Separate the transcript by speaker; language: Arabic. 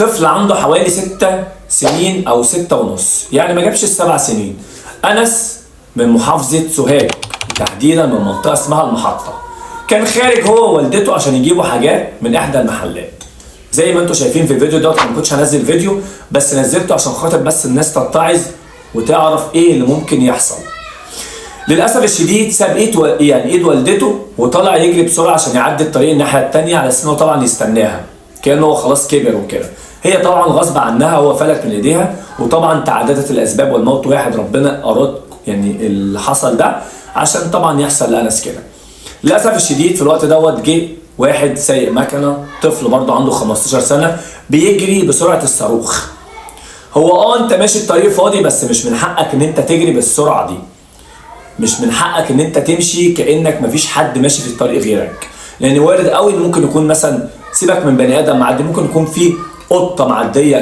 Speaker 1: طفل عنده حوالي 6 سنين او 6 ونص، يعني ما جابش ال7 سنين. انس من محافظة سوهاج، تحديدا من منطقة اسمها المحطة. كان خارج هو ووالدته عشان يجيبوا حاجات من احدى المحلات. زي ما انتم شايفين في الفيديو دوت، انا ما كنتش هنزل فيديو بس نزلته عشان خاطر بس الناس تتعظ وتعرف ايه اللي ممكن يحصل. للاسف الشديد ساب ايد والدته وطلع يجري بسرعه عشان يعدي الطريق الناحيه الثانيه، على اساس انه طبعا يستناها، كانه هو خلاص كبر وكده. هي طبعا غصب عنها هو فلت من ايديها، وطبعا تعددت الاسباب والموت واحد، ربنا اراد يعني اللي حصل ده عشان طبعا يحصل لانس كده. للاسف الشديد في الوقت دوت جه واحد سايق مكنه، طفل برضه عنده 15 سنه بيجري بسرعه الصاروخ. هو انت ماشي الطريق فاضي، بس مش من حقك ان انت تجري بالسرعه دي، مش من حقك ان انت تمشي كانك مفيش حد ماشي في الطريق غيرك، لان وارد قوي ان ممكن يكون مثلا، سيبك من بني ادم معدي، ممكن يكون في قطه معديه